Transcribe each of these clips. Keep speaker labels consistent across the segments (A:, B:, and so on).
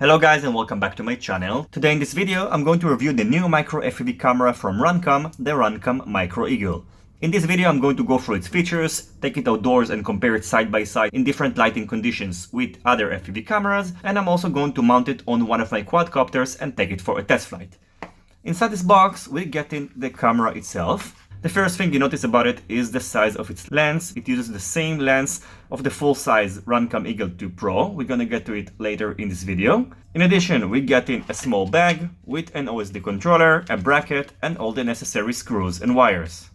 A: Hello guys and welcome back to my channel. Today in this video I'm going to review the new micro FPV camera from Runcam, the Runcam Micro Eagle. In this video I'm going to go through its features, take it outdoors and compare it side by side in different lighting conditions with other FPV cameras, and I'm also going to mount it on one of my quadcopters and take it for a test flight. Inside this box we get in the camera itself. The first thing you notice about it is the size of its lens. It uses the same lens of the full-size Runcam Eagle 2 Pro. We're gonna get to it later in this video. In addition, we get in a small bag with an OSD controller, a bracket, and all the necessary screws and wires.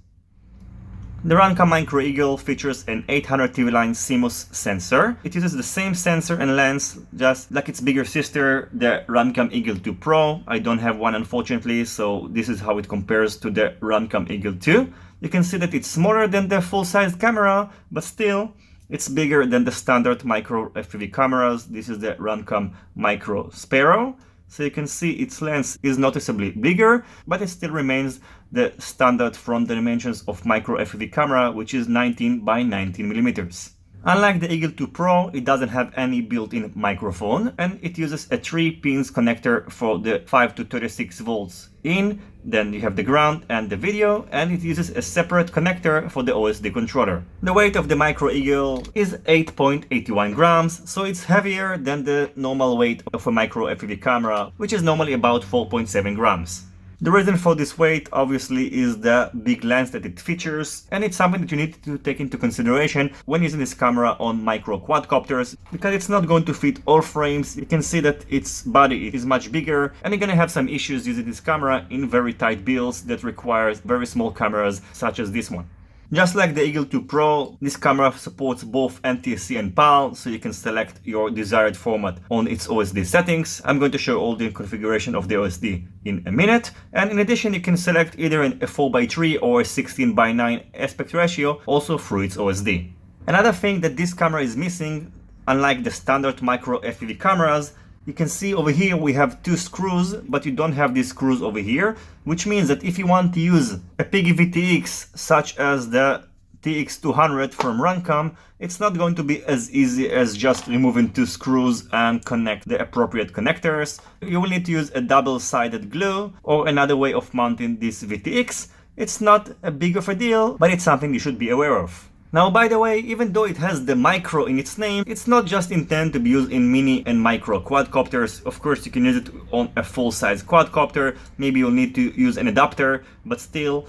A: The Runcam Micro Eagle features an 800 TV line CMOS sensor. It uses the same sensor and lens just like its bigger sister, the Runcam Eagle 2 Pro. I don't have one unfortunately, so this is how it compares to the Runcam Eagle 2. You can see that it's smaller than the full-size camera, but still it's bigger than the standard micro FPV cameras. This is the Runcam Micro Sparrow. So you can see its lens is noticeably bigger, but it still remains the standard front dimensions of micro FPV camera, which is 19 by 19 millimeters. Unlike the Eagle 2 Pro, it doesn't have any built-in microphone, and it uses a 3-pins connector for the 5 to 36 volts in. Then you have the ground and the video, and it uses a separate connector for the OSD controller. The weight of the Micro Eagle is 8.81 grams, so it's heavier than the normal weight of a micro FPV camera, which is normally about 4.7 grams. The reason for this weight obviously is the big lens that it features, and it's something that you need to take into consideration when using this camera on micro quadcopters, because it's not going to fit all frames. You can see that its body is much bigger, and you're gonna have some issues using this camera in very tight builds that requires very small cameras such as this one. Just like the Eagle 2 Pro, this camera supports both NTSC and PAL, so you can select your desired format on its OSD settings. I'm going to show all the configuration of the OSD in a minute. And in addition, you can select either a 4:3 or a 16:9 aspect ratio, also through its OSD. Another thing that this camera is missing, unlike the standard micro FPV cameras, you can see over here we have 2 screws, but you don't have these screws over here, which means that if you want to use a Piggy VTX such as the TX200 from Runcam, it's not going to be as easy as just removing 2 screws and connect the appropriate connectors. You will need to use a double-sided glue or another way of mounting this VTX. It's not a big of a deal, but it's something you should be aware of. Now, by the way, even though it has the micro in its name, it's not just intended to be used in mini and micro quadcopters. Of course, you can use it on a full-size quadcopter. Maybe you'll need to use an adapter, but still,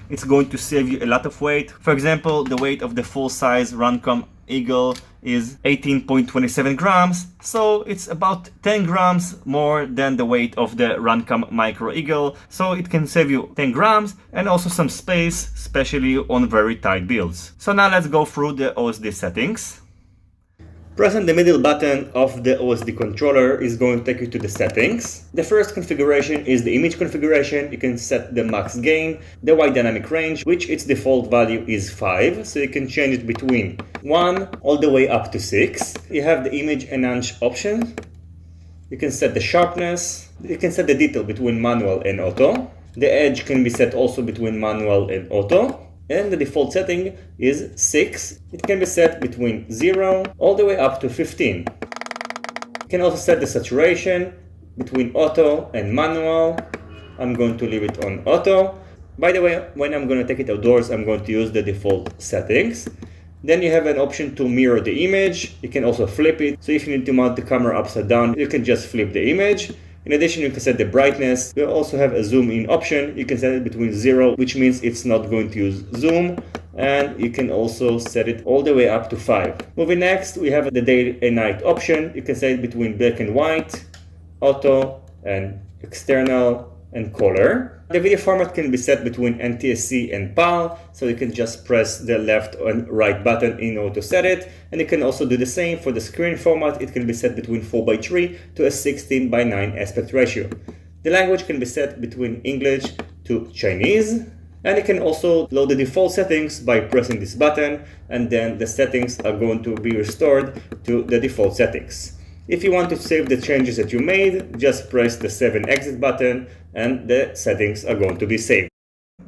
A: it's going to save you a lot of weight. For example, the weight of the full-size Runcam Eagle is 18.27 grams, so it's about 10 grams more than the weight of the Runcam Micro Eagle, so it can save you 10 grams and also some space, especially on very tight builds. So now let's go through the OSD settings. Pressing the middle button of the OSD controller is going to take you to the settings. The first configuration is the image configuration. You can set the max gain, the wide dynamic range, which its default value is 5, so you can change it between 1 all the way up to 6. You have the image enhance option. You can set the sharpness. You can set the detail between manual and auto. The edge can be set also between manual and auto. And the default setting is 6. It can be set between 0 all the way up to 15. You can also set the saturation between auto and manual. I'm going to leave it on auto. By the way, when I'm going to take it outdoors, I'm going to use the default settings. Then you have an option to mirror the image. You can also flip it. So if you need to mount the camera upside down, you can just flip the image. In addition, you can set the brightness. You also have a zoom in option. You can set it between 0, which means it's not going to use zoom. And you can also set it all the way up to 5. Moving next, we have the day and night option. You can set it between black and white, auto, and external, and color. The video format can be set between NTSC and PAL, so you can just press the left and right button in order to set it. And you can also do the same for the screen format. It can be set between 4:3 to a 16:9 aspect ratio. The language can be set between English to Chinese. And you can also load the default settings by pressing this button, and then the settings are going to be restored to the default settings. If you want to save the changes that you made, just press the Save and Exit button and the settings are going to be saved.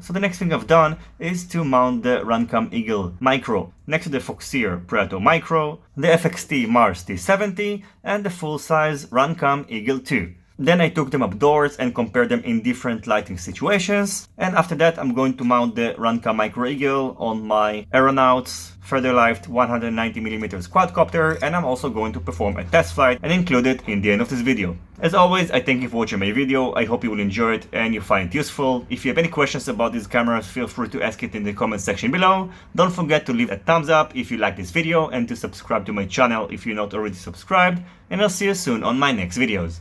A: So the next thing I've done is to mount the Runcam Eagle Micro next to the Foxeer Predator Micro, the FXT Mars T70, and the full-size Runcam Eagle 2. Then I took them updoors and compared them in different lighting situations, and after that I'm going to mount the Runcam Micro Eagle on my Aeronauts further lived 190mm quadcopter, and I'm also going to perform a test flight and include it in the end of this video. As always, I thank you for watching my video. I hope you will enjoy it and you find it useful. If you have any questions about these cameras, feel free to ask it in the comment section below. Don't forget to leave a thumbs up if you like this video and to subscribe to my channel if you're not already subscribed, and I'll see you soon on my next videos.